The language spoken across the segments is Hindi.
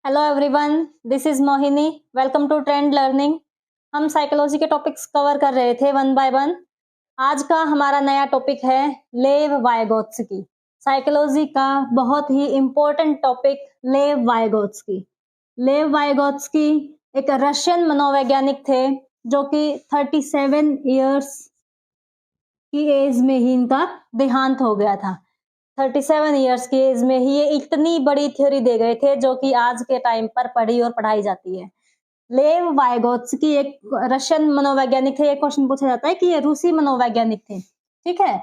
Hello everyone, this is Mohini. Welcome to trend learning. हम साइकोलॉजी के टॉपिक्स कवर कर रहे थे वन बाय वन। आज का हमारा नया टॉपिक है लेव वाइगोत्स्की। साइकोलॉजी का बहुत ही important topic Lev Vygotsky. Lev Vygotsky एक रशियन मनोवैज्ञानिक थे जो कि 37 इयर्स की एज में ही इनका देहांत हो गया था। 37 इयर्स की एज में ही ये इतनी बड़ी थ्योरी दे गए थे जो कि आज के टाइम पर पढ़ी और पढ़ाई जाती है। लेव वाइगोत्स्की एक रशियन मनोवैज्ञानिक थे। एक क्वेश्चन पूछा जाता है कि ये रूसी मनोवैज्ञानिक थे, ठीक है।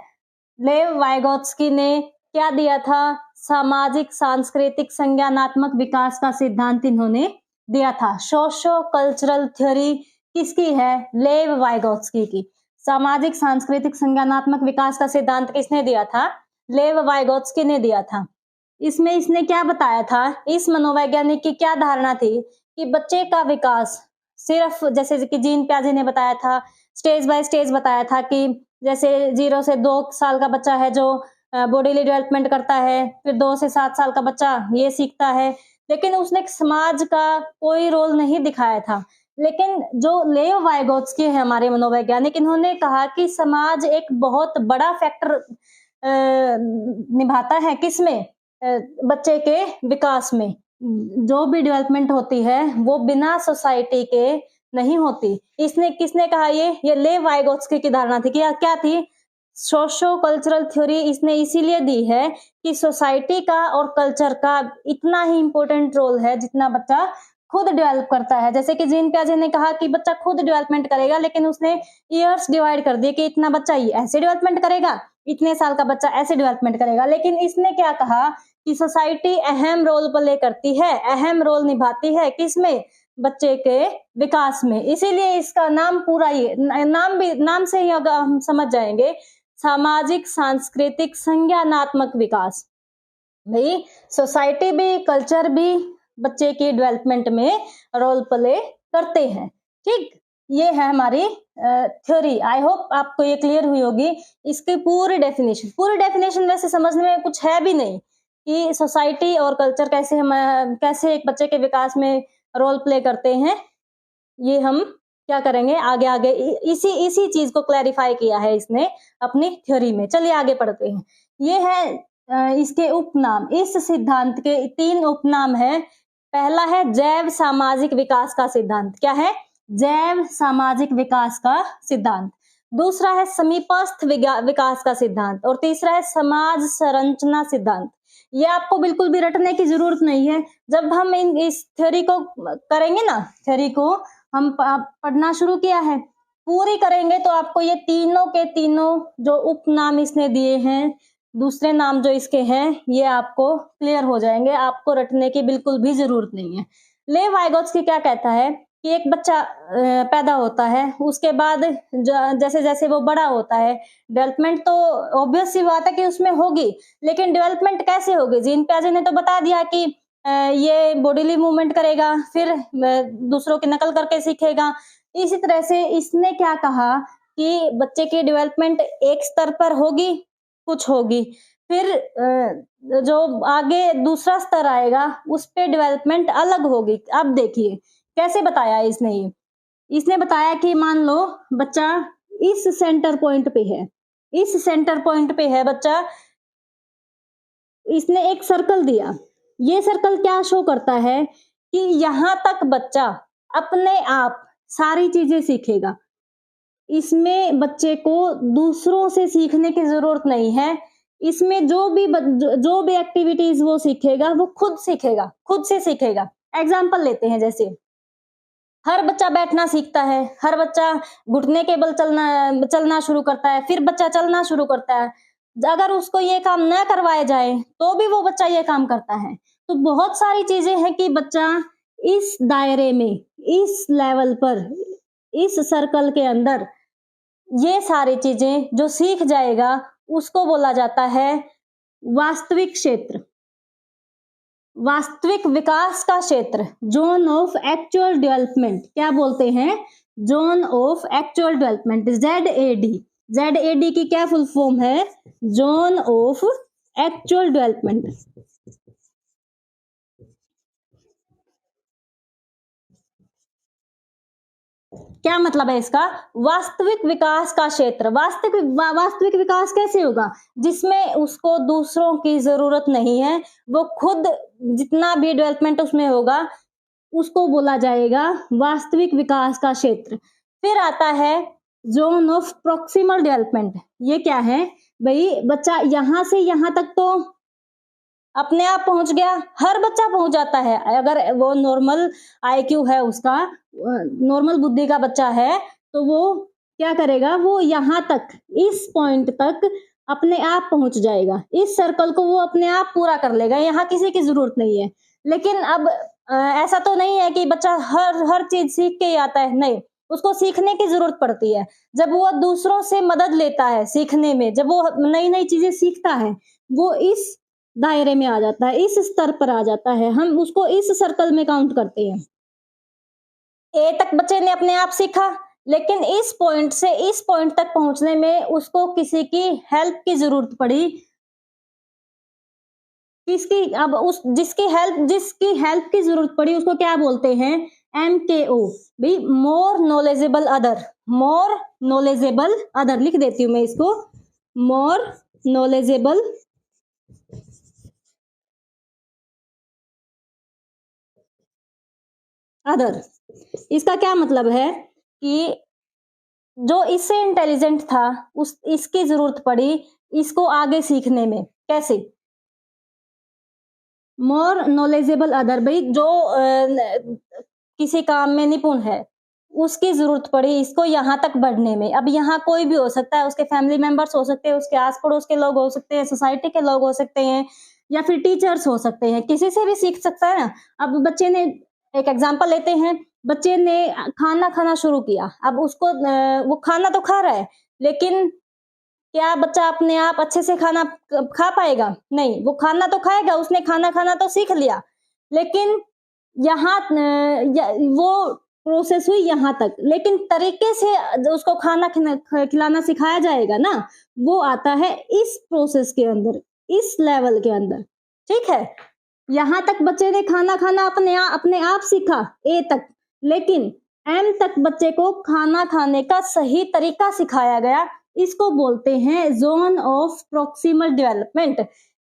लेव वाइगोत्स्की ने क्या दिया था? सामाजिक सांस्कृतिक संज्ञानात्मक विकास का सिद्धांत इन्होंने दिया था। सोशो कल्चरल थ्योरी किसकी है? लेव वाइगोत्स्की की। सामाजिक सांस्कृतिक संज्ञानात्मक विकास का सिद्धांत किसने दिया था? लेव वाइगोत्स्की ने दिया था। इसमें इसने क्या बताया था? इस मनोवैज्ञानिक की क्या धारणा थी कि बच्चे का विकास सिर्फ जैसे कि जीन प्याजे ने बताया था, स्टेज बाय स्टेज बताया था कि जैसे 0 से 2 साल का बच्चा है जो बॉडीली डेवलपमेंट करता है, फिर 2 से 7 साल का बच्चा ये सीखता है, लेकिन उसने समाज का कोई रोल नहीं दिखाया था। लेकिन जो लेव वाइगोत्स्की है हमारे मनोवैज्ञानिक, इन्होंने कहा कि समाज एक बहुत बड़ा फैक्टर निभाता है किसमें? बच्चे के विकास में। जो भी डेवलपमेंट होती है वो बिना सोसाइटी के नहीं होती। इसने किसने कहा? ये लेव वाइगोत्स्की की धारणा थी। क्या थी? सोशो कल्चरल थ्योरी इसने इसीलिए दी है कि सोसाइटी का और कल्चर का इतना ही इंपॉर्टेंट रोल है जितना बच्चा खुद डेवलप करता है। जैसे कि जीन प्याजे ने कहा कि बच्चा खुद डेवलपमेंट करेगा, लेकिन उसने ईयर्स डिवाइड कर दिए कि इतना बच्चा ऐसे डेवलपमेंट करेगा, इतने साल का बच्चा ऐसे डेवलपमेंट करेगा। लेकिन इसने क्या कहा कि सोसाइटी अहम रोल प्ले करती है, अहम रोल निभाती है किसमें? बच्चे के विकास में। इसीलिए इसका नाम पूरा नाम से ही अगर हम समझ जाएंगे, सामाजिक सांस्कृतिक संज्ञानात्मक विकास। भाई सोसाइटी भी कल्चर भी बच्चे की डेवलपमेंट में रोल प्ले करते हैं, ठीक। ये है हमारी थ्योरी। आई होप आपको ये क्लियर हुई होगी। इसकी पूरी डेफिनेशन वैसे समझने में कुछ है भी नहीं कि सोसाइटी और कल्चर कैसे एक बच्चे के विकास में रोल प्ले करते हैं। ये हम क्या करेंगे आगे आगे इसी चीज को क्लैरिफाई किया है इसने अपनी थ्योरी में। चलिए आगे पढ़ते हैं। ये है इसके उपनाम। इस सिद्धांत के 3 उपनाम है। पहला है जैव सामाजिक विकास का सिद्धांत। क्या है? जैव सामाजिक विकास का सिद्धांत। दूसरा है समीपस्थ विकास का सिद्धांत और तीसरा है समाज संरचना सिद्धांत। ये आपको बिल्कुल भी रटने की जरूरत नहीं है। जब हम इस थ्योरी को करेंगे ना, थ्योरी को हम पढ़ना शुरू किया है, पूरी करेंगे तो आपको ये तीनों के तीनों जो उपनाम इसने दिए हैं, दूसरे नाम जो इसके हैं, ये आपको क्लियर हो जाएंगे। आपको रटने की बिल्कुल भी जरूरत नहीं है। लेव वाइगोत्स्की क्या कहता है कि एक बच्चा पैदा होता है, उसके बाद जैसे जैसे वो बड़ा होता है, डेवलपमेंट तो ऑब्वियस सी बात है कि उसमें होगी, लेकिन डेवलपमेंट कैसे होगी? जीन प्याजे ने तो बता दिया कि ये बॉडीली मूवमेंट करेगा, फिर दूसरों की नकल करके सीखेगा। इसी तरह से इसने क्या कहा कि बच्चे की डेवलपमेंट एक स्तर पर होगी, कुछ होगी, फिर जो आगे दूसरा स्तर आएगा उस पे डेवलपमेंट अलग होगी। अब देखिए कैसे बताया इसने बताया कि मान लो बच्चा इस सेंटर पॉइंट पे है, इस सेंटर पॉइंट पे है बच्चा। इसने एक सर्कल दिया। ये सर्कल क्या शो करता है कि यहां तक बच्चा अपने आप सारी चीजें सीखेगा। इसमें बच्चे को दूसरों से सीखने की जरूरत नहीं है। इसमें जो भी एक्टिविटीज वो सीखेगा वो खुद सीखेगा, खुद से सीखेगा। एग्जाम्पल लेते हैं, जैसे हर बच्चा बैठना सीखता है, हर बच्चा घुटने के बल चलना शुरू करता है, फिर बच्चा चलना शुरू करता है। अगर उसको ये काम न करवाए जाए तो भी वो बच्चा ये काम करता है। तो बहुत सारी चीजें हैं कि बच्चा इस दायरे में, इस लेवल पर, इस सर्कल के अंदर ये सारी चीजें जो सीख जाएगा उसको बोला जाता है वास्तविक क्षेत्र, वास्तविक विकास का क्षेत्र, जोन ऑफ एक्चुअल डेवलपमेंट। क्या बोलते हैं? Zone of actual development, ZAD। ZAD की क्या फुल फॉर्म है? Zone of actual development. क्या मतलब है इसका? वास्तविक विकास का क्षेत्र। वास्तविक विकास कैसे होगा? जिसमें उसको दूसरों की जरूरत नहीं है, वो खुद जितना भी डेवलपमेंट उसमें होगा उसको बोला जाएगा वास्तविक विकास का क्षेत्र। फिर आता है जोन ऑफ प्रॉक्सिमल डेवलपमेंट। ये क्या है भाई? बच्चा यहां से यहां तक तो अपने आप पहुंच गया, हर बच्चा पहुंच जाता है अगर वो नॉर्मल आईक्यू है, उसका नॉर्मल बुद्धि का बच्चा है, तो वो क्या करेगा? वो यहाँ तक, इस पॉइंट तक अपने आप पहुंच जाएगा, इस सर्कल को वो अपने आप पूरा कर लेगा, यहाँ किसी की जरूरत नहीं है। लेकिन अब ऐसा तो नहीं है कि बच्चा हर हर चीज सीख के ही आता है, नहीं, उसको सीखने की जरूरत पड़ती है। जब वो दूसरों से मदद लेता है सीखने में, जब वो नई नई चीजें सीखता है, वो इस दायरे में आ जाता है, इस स्तर पर आ जाता है, हम उसको इस सर्कल में काउंट करते हैं। ए तक बच्चे ने अपने आप सीखा, लेकिन इस पॉइंट से इस पॉइंट तक पहुंचने में उसको किसी की हेल्प की जरूरत पड़ी। किसकी? अब उस जिसकी हेल्प की जरूरत पड़ी उसको क्या बोलते हैं? MKO। भाई more knowledgeable other, more knowledgeable other लिख देती हूं मैं इसको, मोर नॉलेजेबल अदर। इसका क्या मतलब है कि जो इससे इंटेलिजेंट था, उस इसकी जरूरत पड़ी इसको आगे सीखने में। कैसे? मोर नॉलेजेबल अदर, भाई जो किसी काम में निपुण है, उसकी जरूरत पड़ी इसको यहाँ तक बढ़ने में। अब यहाँ कोई भी हो सकता है, उसके फैमिली मेंबर्स हो सकते हैं, उसके आस पड़ोस के लोग हो सकते हैं, सोसाइटी के लोग हो सकते हैं, या फिर टीचर्स हो सकते हैं, किसी से भी सीख सकता है ना। अब बच्चे ने, एक एग्जांपल लेते हैं, बच्चे ने खाना खाना शुरू किया, अब उसको वो खाना तो खा रहा है, लेकिन क्या बच्चा अपने आप अच्छे से खाना खा पाएगा? नहीं, वो खाना तो खाएगा, उसने खाना खाना तो सीख लिया, लेकिन यहाँ वो प्रोसेस हुई यहाँ तक, लेकिन तरीके से उसको खाना खिलाना सिखाया जाएगा ना, वो आता है इस प्रोसेस के अंदर, इस लेवल के अंदर। ठीक है, यहाँ तक बच्चे ने खाना खाना अपने आप सीखा, ए तक, लेकिन एम तक बच्चे को खाना खाने का सही तरीका सिखाया गया। इसको बोलते हैं जोन ऑफ प्रॉक्सिमल डेवलपमेंट।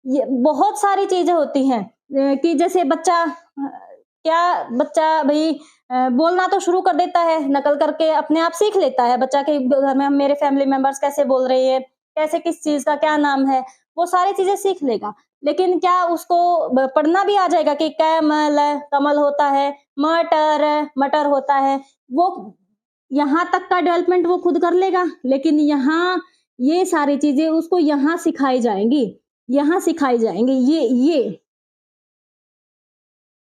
ये बहुत सारी चीजें होती हैं कि जैसे बच्चा क्या बच्चा भाई बोलना तो शुरू कर देता है, नकल करके अपने आप सीख लेता है बच्चा कि घर में मेरे फैमिली मेंबर्स कैसे बोल रही है, कैसे किस चीज का क्या नाम है, वो सारी चीजें सीख लेगा। लेकिन क्या उसको पढ़ना भी आ जाएगा कि कैमल कमल होता है, मटर मटर होता है? वो यहाँ तक का डेवलपमेंट वो खुद कर लेगा, लेकिन यहाँ ये सारी चीजें उसको यहाँ सिखाई जाएंगी, यहाँ सिखाई जाएंगी। ये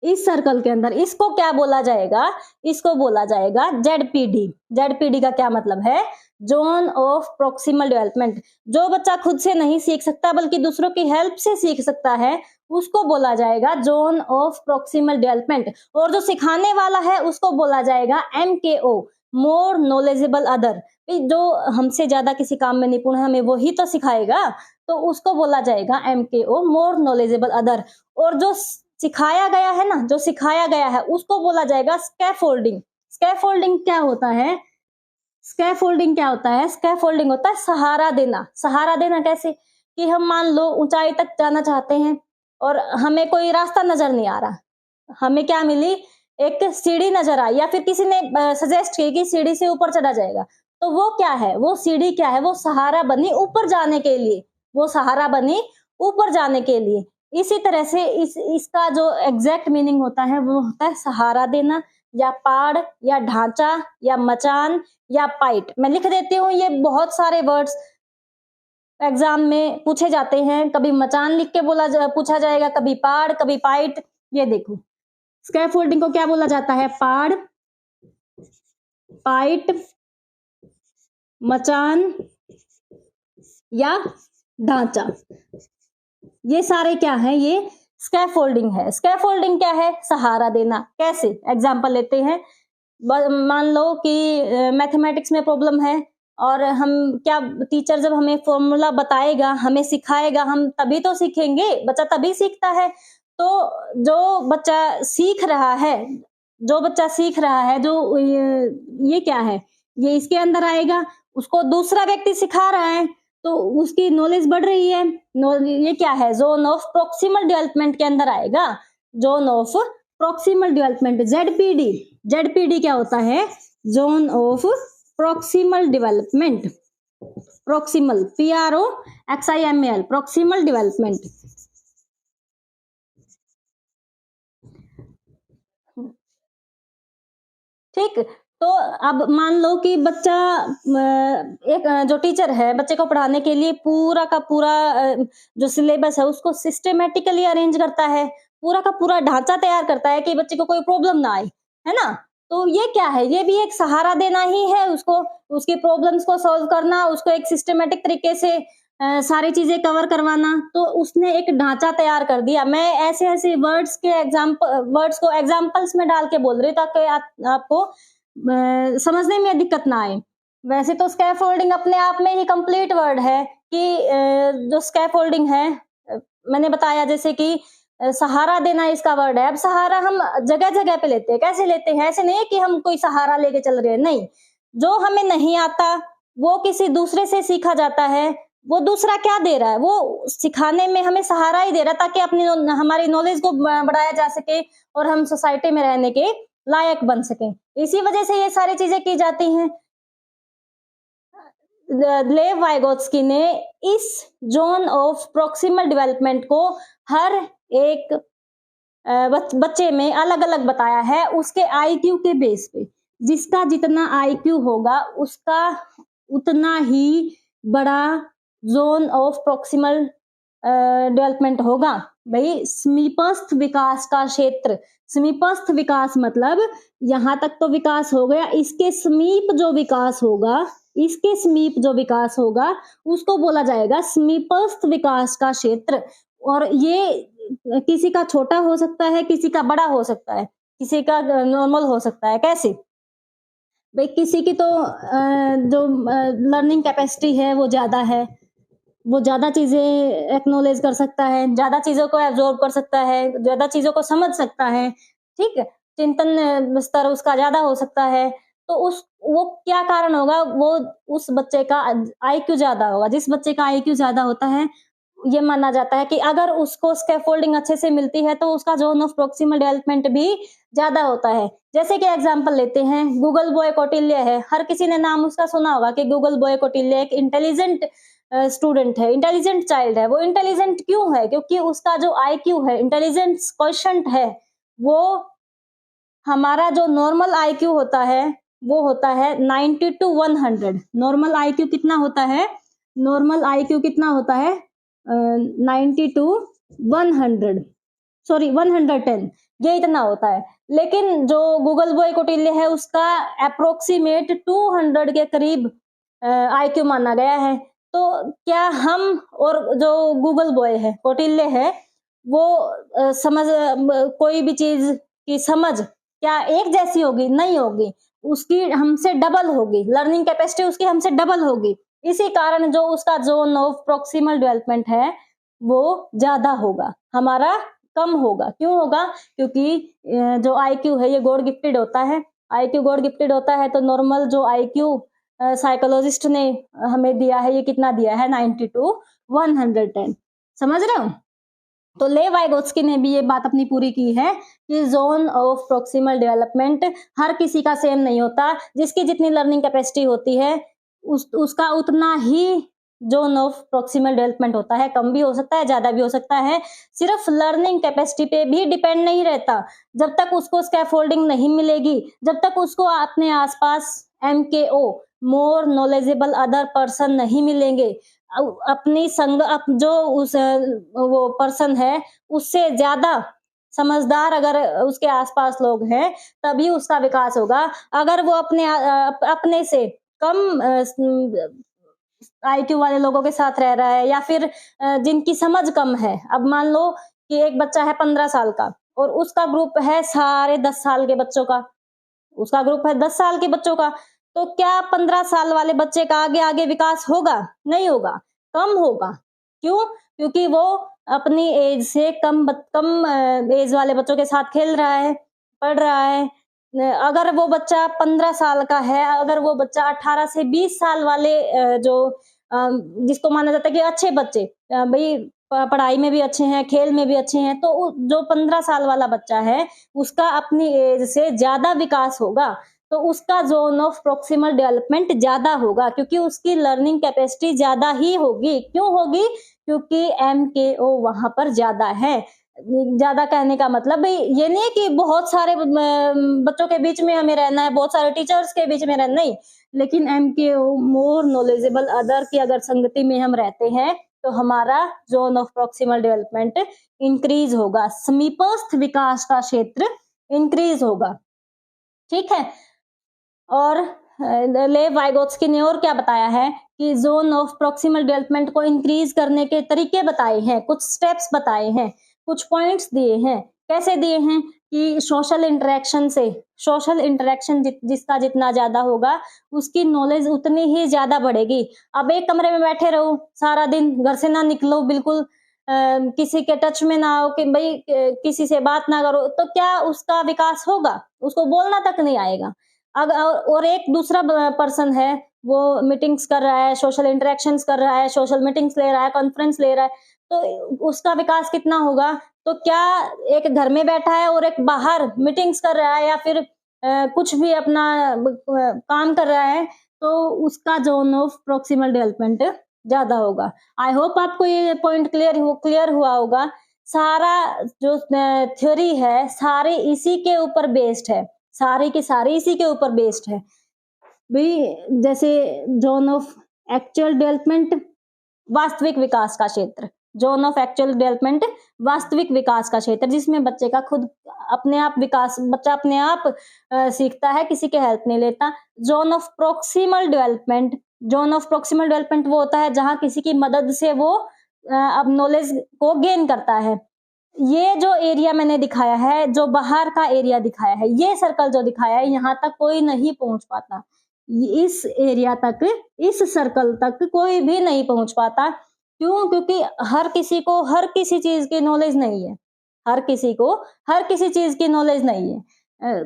इस सर्कल के अंदर इसको क्या बोला जाएगा? इसको बोला जाएगा ZPD। ZPD का क्या मतलब है? Zone of proximal development. जो बच्चा खुद से नहीं सीख सकता बल्कि दूसरों की हेल्प से सीख सकता है, उसको बोला जाएगा जोन ऑफ प्रॉक्सिमल डेवलपमेंट। और जो सिखाने वाला है उसको बोला जाएगा MKO, मोर नॉलेजेबल अदर। जो हमसे ज्यादा किसी काम में निपुण है, हमें वही तो सिखाएगा, तो उसको बोला जाएगा MKO, मोर नॉलेजेबल अदर। और जो सिखाया गया है ना, जो सिखाया गया है उसको बोला जाएगा स्कैफोल्डिंग। स्कैफोल्डिंग क्या होता है? स्कैफोल्डिंग क्या होता है? स्कैफोल्डिंग होता है सहारा देना। सहारा देना कैसे? कि हम मान लो ऊंचाई तक जाना चाहते हैं और हमें कोई रास्ता नजर नहीं आ रहा, हमें क्या मिली? एक सीढ़ी नजर आई, या फिर किसी ने सजेस्ट किया कि सीढ़ी से ऊपर चढ़ा जाएगा, तो वो क्या है? वो सीढ़ी क्या है? वो सहारा बनी ऊपर जाने के लिए, वो सहारा बनी ऊपर जाने के लिए। इसी तरह से इसका जो एग्जैक्ट मीनिंग होता है वो होता है सहारा देना, या पाड़, या ढांचा, या मचान, या पाइट। मैं लिख देती हूँ, ये बहुत सारे वर्ड्स एग्जाम में पूछे जाते हैं। कभी मचान लिख के पूछा जाएगा, कभी पाड़, कभी पाइट। ये देखो, स्कैफोल्डिंग को क्या बोला जाता है? पाड़, पाइट, मचान, या ढांचा। ये सारे क्या है? ये स्कैफोल्डिंग है। स्कैफोल्डिंग क्या है? सहारा देना। कैसे? एग्जांपल लेते हैं। मान लो कि मैथमेटिक्स में प्रॉब्लम है और हम क्या, टीचर जब हमें फॉर्मूला बताएगा, हमें सिखाएगा, हम तभी तो सीखेंगे, बच्चा तभी सीखता है। तो जो बच्चा सीख रहा है जो बच्चा सीख रहा है, जो ये क्या है, ये इसके अंदर आएगा, उसको दूसरा व्यक्ति सिखा रहा है, तो उसकी नॉलेज बढ़ रही है। ये क्या है, जोन ऑफ प्रॉक्सिमल डेवलपमेंट के अंदर आएगा, zone of proximal development, ZPD. ZPD क्या होता है, zone of proximal development, proximal, PROXIMAL, proximal development. ठीक, तो अब मान लो कि बच्चा एक जो टीचर है बच्चे को पढ़ाने के लिए पूरा का पूरा जो सिलेबस है उसको सिस्टमेटिकली अरेंज करता है, पूरा का पूरा ढांचा तैयार करता है कि बच्चे को कोई प्रॉब्लम ना आए, है ना? तो ये क्या है, ये भी एक सहारा देना ही है उसको, उसकी प्रॉब्लम्स को सॉल्व करना, उसको एक सिस्टमेटिक तरीके से सारी चीजें कवर करवाना। तो उसने एक ढांचा तैयार कर दिया। मैं ऐसे ऐसे वर्ड्स को एग्जाम्पल्स में डाल के बोल रही हूँ ताकि आपको समझने में दिक्कत ना आए। वैसे तो स्कैफोल्डिंग अपने आप में ही कंप्लीट वर्ड है कि जो स्कैफोल्डिंग है, मैंने बताया जैसे कि सहारा देना इसका वर्ड है। अब सहारा हम जगह जगह पे लेते हैं, कैसे लेते हैं, ऐसे नहीं है कि हम कोई सहारा लेके चल रहे हैं, नहीं। जो हमें नहीं आता वो किसी दूसरे से सीखा जाता है, वो दूसरा क्या दे रहा है, वो सिखाने में हमें सहारा ही दे रहा है ताकि अपनी हमारी नॉलेज को बढ़ाया जा सके और हम सोसाइटी में रहने के लायक बन सके। इसी वजह से ये सारी चीजें की जाती हैं। लेव वाइगोत्स्की ने इस जोन ऑफ प्रॉक्सिमल डेवलपमेंट को हर एक बच्चे में अलग अलग बताया है उसके आईक्यू के बेस पे। जिसका जितना आईक्यू होगा उसका उतना ही बड़ा जोन ऑफ प्रॉक्सिमल डेवलपमेंट होगा। भाई समीपस्थ विकास का क्षेत्र, समीपस्थ विकास मतलब यहां तक तो विकास हो गया, इसके समीप जो विकास होगा, इसके समीप जो विकास होगा उसको बोला जाएगा समीपस्थ विकास का क्षेत्र। और ये किसी का छोटा हो सकता है, किसी का बड़ा हो सकता है, किसी का नॉर्मल हो सकता है। कैसे भाई, किसी की तो जो लर्निंग कैपेसिटी है वो ज्यादा है, वो ज्यादा चीजें एक्नॉलेज कर सकता है, ज्यादा चीजों को एब्जॉर्ब कर सकता है, ज्यादा चीजों को समझ सकता है, ठीक है, चिंतन स्तर उसका ज्यादा हो सकता है। तो उस वो क्या कारण होगा, वो उस बच्चे का आईक्यू ज्यादा होगा। जिस बच्चे का आईक्यू ज्यादा होता है ये माना जाता है कि अगर उसको स्कैफोल्डिंग अच्छे से मिलती है तो उसका जोन ऑफ प्रॉक्सिमल डेवलपमेंट भी ज्यादा होता है। जैसे कि एग्जांपल लेते हैं, गूगल बॉय कौटिल्य है, हर किसी ने नाम उसका सुना होगा कि गूगल बॉय कौटिल्य एक इंटेलिजेंट स्टूडेंट है, इंटेलिजेंट चाइल्ड है। वो इंटेलिजेंट क्यों है, क्योंकि उसका जो आईक्यू है, इंटेलिजेंस क्वोशंट है, वो हमारा जो नॉर्मल आईक्यू होता है वो होता है 90 to 100। नॉर्मल आईक्यू कितना होता है, नॉर्मल आईक्यू कितना होता है 90 to 100, सॉरी 110, ये इतना होता है। लेकिन जो गूगल बॉय कौटिल्य है उसका अप्रोक्सीमेट 200 के करीब आईक्यू माना गया है। तो क्या हम और जो गूगल बॉय है, कौटिल्य है, वो कोई भी चीज की समझ क्या एक जैसी होगी, नहीं होगी, उसकी हमसे डबल होगी, लर्निंग कैपेसिटी उसकी हमसे डबल होगी। इसी कारण जो उसका जोन ऑफ प्रॉक्सिमल डेवलपमेंट है वो ज्यादा होगा, हमारा कम होगा। क्यों होगा, क्योंकि जो आईक्यू है ये गॉड गिफ्टेड होता है। आईक्यू गॉड गिफ्टेड होता है तो नॉर्मल जो आईक्यू साइकोलॉजिस्ट ने हमें दिया है, ये कितना दिया है 90 to 110। समझ रहे हो? तो लेव वाइगोत्स्की ने भी ये बात अपनी पूरी की है कि जोन ऑफ प्रॉक्सिमल डेवलपमेंट हर किसी का सेम नहीं होता। जिसकी जितनी लर्निंग कैपेसिटी होती है उसका उतना ही जोन ऑफ प्रॉक्सिमल डेवलपमेंट होता है। कम भी हो सकता है, ज्यादा भी हो सकता है। सिर्फ लर्निंग कैपेसिटी पे भी डिपेंड नहीं रहता। जब तक उसको स्कैफोल्डिंग नहीं मिलेगी, जब तक उसको अपने आसपास MKO, more knowledgeable other person नहीं मिलेंगे, अपनी संग जो उस वो पर्सन है उससे ज्यादा समझदार अगर उसके आसपास लोग हैं तभी उसका विकास होगा। अगर वो अपने से कम आईक्यू वाले लोगों के साथ रह रहा है या फिर जिनकी समझ कम है, अब मान लो कि एक बच्चा है 15 साल का और उसका ग्रुप है सारे 10 साल के बच्चों का, उसका ग्रुप है 10 साल के बच्चों का, तो क्या 15 साल वाले बच्चे का आगे आगे विकास होगा? नहीं होगा, कम होगा। क्यों? क्योंकि वो अपनी एज से कम एज वाले बच्चों के साथ खेल रहा है, पढ़ रहा है, अगर वो बच्चा 15 साल का है, अगर वो बच्चा 18 से 20 साल वाले जिसको माना जाता है कि अच्छे बच्चे, भई पढ़ाई में भी अच्छे हैं, खेल में भी अच्छे हैं, तो जो 15 साल वाला बच्चा है, उसका अपनी एज से ज़्यादा विकास होगा, तो उसका ज़ोन ऑफ प्रॉक्सिमल डेवलपमेंट ज़्यादा होगा, क्योंकि उसकी लर्निंग कैपेसिटी ज़्यादा ही होगी। क्यों होगी? क्योंकि एमकेओ वहाँ पर ज़्यादा है। ज़्यादा कहने का मतलब भई ये नहीं है कि बहुत सारे बच्चों के बीच में हमें रहना है, बहुत सारे टीचर्स के बीच में रहना, नहीं। लेकिन एमकेओ मोर नॉलेजेबल अदर की अगर संगति में हम रहते हैं, तो हमारा zone of proximal development increase होगा, समीपस्थ विकास का क्षेत्र इंक्रीज़ होगा। ठीक है? और लेव वाइगोत्स्की ने और क्या बताया है कि ज़ोन ऑफ प्रॉक्सिमल डेवलपमेंट को इंक्रीज़ करने के तरीके बताए हैं, कुछ स्टेप्स बताए हैं, कुछ पॉइंट्स दिए हैं। कैसे दिए हैं? कि सोशल इंटरेक्शन से, सोशल इंटरेक्शन जिसका जितना ज़्यादा होगा, उसकी नॉलेज उतनी ही ज़्यादा बढ़ेगी। अब एक कमरे में बैठे रहो सारा दिन, घर से ना निकलो बिल्कुल, किसी के टच में ना आओ कि भई किसी से बात ना करो, तो क्या उसका विकास होगा? उसको बोलना तक नहीं आएगा। और एक दूसरा पर्सन है, वो मीटिंग्स कर रहा है, सोशल इंटरेक्शंस कर रहा है, सोशल मीटिंग्स ले रहा है, कॉन्फ्रेंस ले रहा है, तो उसका विकास कितना होगा? तो क्या एक घर में बैठा है और एक बाहर मीटिंग्स कर रहा है या फिर कुछ भी अपना काम कर रहा है, तो उसका ज़ोन ऑफ प्रॉक्सिमल डेवलपमेंट ज़्यादा होगा। आई होप आपको ये पॉइंट क्लियर हुआ होगा। सारा जो थ्योरी है, सारी इसी के ऊपर बेस्ड है। सारी की सारी इसी के ऊपर बेस्ड है। भई जैसे ज़ोन ऑफ एक्चुअल डेवलपमेंट, वास्तविक विकास का क्षेत्र, ज़ोन ऑफ एक्चुअल डेवलपमेंट, वास्तविक विकास का क्षेत्र, जिसमें बच्चे का खुद अपने आप विकास, बच्चा अपने आप सीखता है, किसी की हेल्प नहीं लेता। Zone of proximal development, zone of proximal development वो होता है जहाँ किसी की मदद से वो अब नॉलेज को गेन करता है। ये जो एरिया मैंने दिखाया है, जो बाहर का एरिया दिखाया है, ये सर्कल जो दिखाया है, यहाँ तक कोई नहीं पहुंच पाता। इस एरिया तक, इस सर्कल तक कोई भी नहीं पहुंच पाता। क्यों? क्योंकि हर किसी को हर किसी चीज की नॉलेज नहीं है। हर किसी को हर किसी चीज की नॉलेज नहीं है।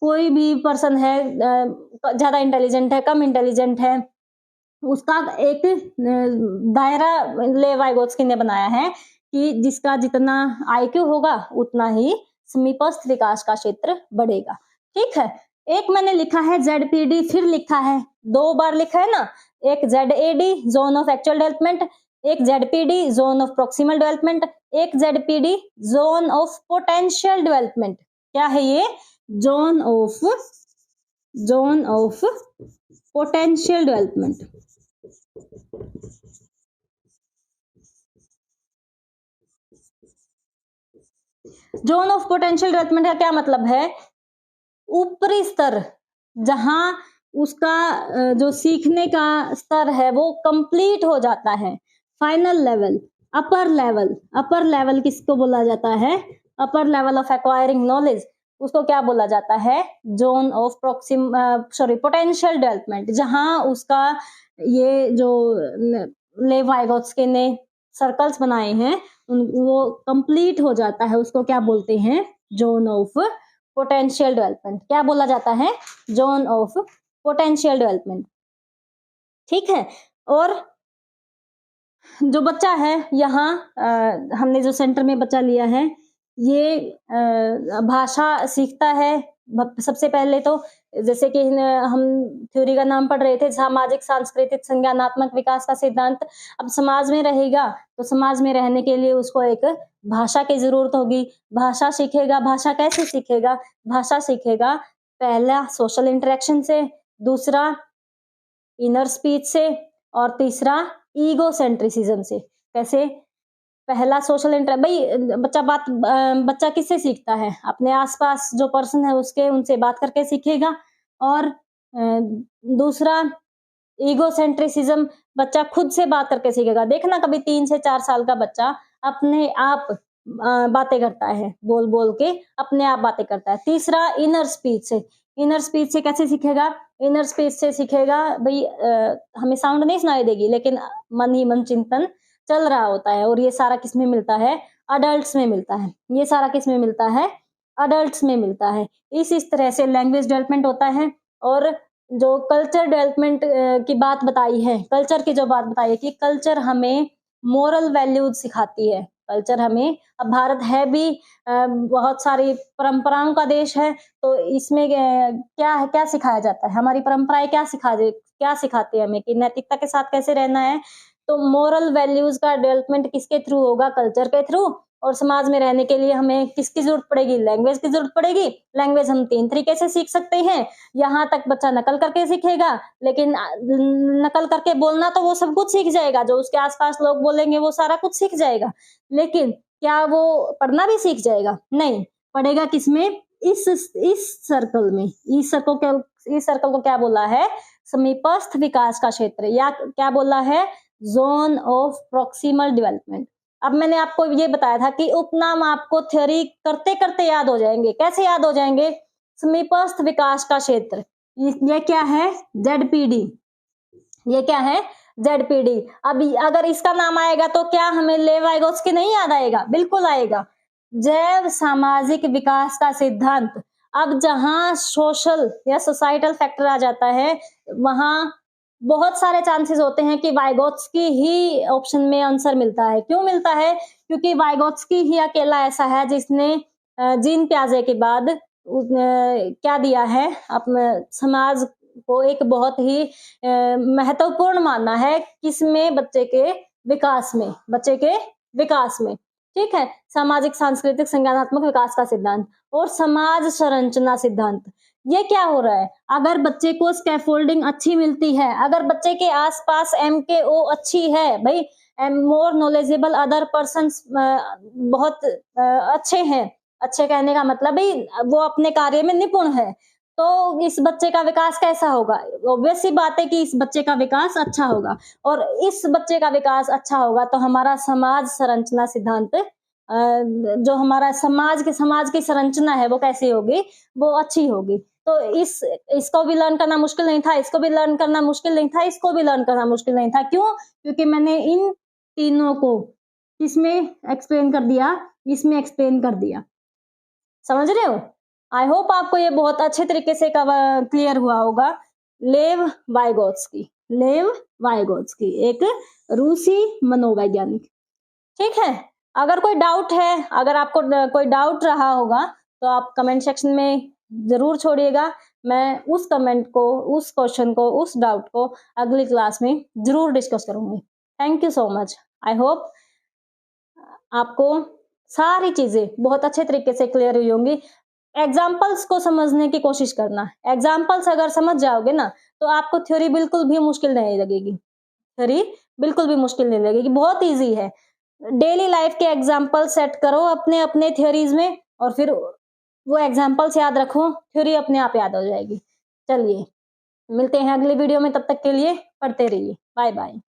कोई भी पर्सन है, ज्यादा इंटेलिजेंट है, कम इंटेलिजेंट है, उसका एक दायरा ले वाइगोत्स्की ने बनाया है कि जिसका जितना आईक्यू होगा, उतना ही समीपस्थ विकास का क्षेत्र बढ़ेगा। ठीक है? एक मैंने लिखा है जेडपीडी, फिर लिखा है, 2 बार लिखा है ना, एक ZAD zone of actual development, एक ZPD zone of proximal development, एक ZPD zone of potential development. क्या है ये? Zone of potential development. Zone of potential development का क्या मतलब है? ऊपरी स्तर, जहां उसका जो सीखने का स्तर है वो कंप्लीट हो जाता है। फाइनल लेवल, अपर लेवल किसको बोला जाता है? Upper level of acquiring knowledge, उसको क्या बोला जाता है? Zone of potential development. जहां उसका ये जो लेव वाइगोत्स्की ने सर्कल्स बनाए हैं, वो कंप्लीट हो जाता है, उसको क्या बोलते हैं? Zone of potential development. क्या बोला जाता है? Zone of potential development. ठीक है? और जो बच्चा है यहाँ, हमने जो सेंटर में बच्चा लिया है, ये भाषा सीखता है सबसे पहले तो, जैसे कि हम थ्योरी का नाम पढ़ रहे थे, सामाजिक सांस्कृतिक संज्ञानात्मक विकास का सिद्धांत। अब समाज में रहेगा तो समाज में रहने के लिए उसको एक भाषा की जरूरत होगी। भाषा सीखेगा, भाषा कैसे सीखेगा? भाषा सीखेगा पहला सोशल इंटरेक्शन से, दूसरा इनर स्पीच से, और तीसरा ईगो सेंट्रिसिज्म से। कैसे? पहला सोशल इंटर भाई बच्चा किससे सीखता है? अपने आसपास जो पर्सन है उसके, उनसे बात करके सीखेगा। और दूसरा ईगो सेंट्रिसिज्म, बच्चा खुद से बात करके सीखेगा। देखना कभी 3 से 4 साल का बच्चा अपने आप बातें करता है, बोल बोल के अपने आप बातें करता है। तीसरा इनर स्पीच से। इनर स्पीच से कैसे सीखेगा? इनर स्पीच से सीखेगा भाई, हमें साउंड नहीं सुनाई देगी, लेकिन मन ही मन चिंतन चल रहा होता है। और ये सारा किसमें मिलता है? अडल्ट्स में मिलता है। ये सारा किसमें मिलता है? अडल्ट्स में मिलता है। इस तरह से लैंग्वेज डेवलपमेंट होता है। और जो कल्चर डेवलपमेंट की बात बताई है, कल्चर की जो बात बताई है कि कल्चर हमें मोरल वैल्यूज सिखाती है। कल्चर हमें, अब भारत है भी बहुत सारी परंपराओं का देश है, तो इसमें क्या सिखाया जाता है, हमारी परंपराएं क्या सिखाती है हमें कि नैतिकता के साथ कैसे रहना है। तो मोरल वैल्यूज का डेवलपमेंट किसके थ्रू होगा, कल्चर के थ्रू। और समाज में रहने के लिए हमें किसकी जरूरत पड़ेगी, लैंग्वेज की जरूरत पड़ेगी। लैंग्वेज हम 3 तरीके से सीख सकते हैं। यहाँ तक बच्चा नकल करके सीखेगा, लेकिन नकल करके बोलना तो वो सब कुछ सीख जाएगा, जो उसके आसपास लोग बोलेंगे वो सारा कुछ सीख जाएगा, लेकिन क्या वो पढ़ना भी सीख जाएगा? नहीं, पढ़ेगा किसमें, इस सर्कल में। इस सर्कल को क्या बोला है, समीपस्थ विकास का क्षेत्र, या क्या बोला है, जोन ऑफ प्रॉक्सिमल डेवलपमेंट। अब मैंने आपको ये बताया था कि उपनाम आपको थ्योरी करते करते याद हो जाएंगे। कैसे याद हो जाएंगे, समीपस्थ विकास का क्षेत्र, ये क्या है, ZPD। ये क्या है, ZPD। अब अगर इसका नाम आएगा तो क्या हमें लेव वाइगोत्स्की नहीं याद आएगा? बिल्कुल आएगा, जैव सामाजिक विकास का सिद्धांत। अब जहां सोशल या सोसाइटल फैक्टर आ जाता है, वहां बहुत सारे चांसेस होते हैं कि वाइगोत्स्की ही ऑप्शन में आंसर मिलता है। क्यों मिलता है? क्योंकि वाइगोत्स्की ही अकेला ऐसा है जिसने जीन प्याजे के बाद क्या दिया है, अपने समाज को एक बहुत ही महत्वपूर्ण माना है, किसमें, बच्चे के विकास में। ठीक है, सामाजिक सांस्कृतिक संज्ञानात्मक विकास का सिद्धांत और समाज संरचना सिद्धांत। ये क्या हो रहा है, अगर बच्चे को स्कैफोल्डिंग अच्छी मिलती है, अगर बच्चे के आसपास MKO अच्छी है, भाई मोर नॉलेजेबल अदर पर्सन बहुत अच्छे हैं, अच्छे कहने का मतलब ही वो अपने कार्य में निपुण है, तो इस बच्चे का विकास कैसा होगा? ऑब्वियस सी बात है कि इस बच्चे का विकास अच्छा होगा, और इस बच्चे का विकास अच्छा होगा तो हमारा समाज संरचना सिद्धांत, जो हमारा समाज की संरचना है वो कैसी होगी, वो अच्छी होगी। तो इसको भी लर्न करना मुश्किल नहीं था, इसको भी लर्न करना मुश्किल नहीं था, इसको भी लर्न करना मुश्किल नहीं था। क्यों? क्योंकि मैंने इन तीनों को इसमें एक्सप्लेन कर दिया, इसमें एक्सप्लेन कर दिया। समझ रहे हो? आई होप आपको ये बहुत अच्छे तरीके से क्लियर हुआ होगा। लेव वाइगोत्स्की एक रूसी मनोवैज्ञानिक। ठीक है, अगर कोई डाउट है, अगर आपको कोई डाउट रहा होगा तो आप कमेंट सेक्शन में जरूर छोड़िएगा। मैं उस कमेंट को, उस क्वेश्चन को, उस डाउट को अगली क्लास में जरूर डिस्कस करूंगी। Thank you so much. I hope आपको सारी चीजें बहुत अच्छे तरीके से क्लियर हुई होंगी। एग्जाम्पल्स को समझने की कोशिश करना, एग्जाम्पल्स अगर समझ जाओगे ना तो आपको थ्योरी बिल्कुल भी मुश्किल नहीं लगेगी, बहुत इजी है। डेली लाइफ के एग्जाम्पल सेट करो अपने अपने थ्योरीज में, और फिर वो एग्जाम्पल्स याद रखो, थ्योरी अपने आप याद हो जाएगी। चलिए, मिलते हैं अगली वीडियो में, तब तक के लिए पढ़ते रहिए। Bye bye.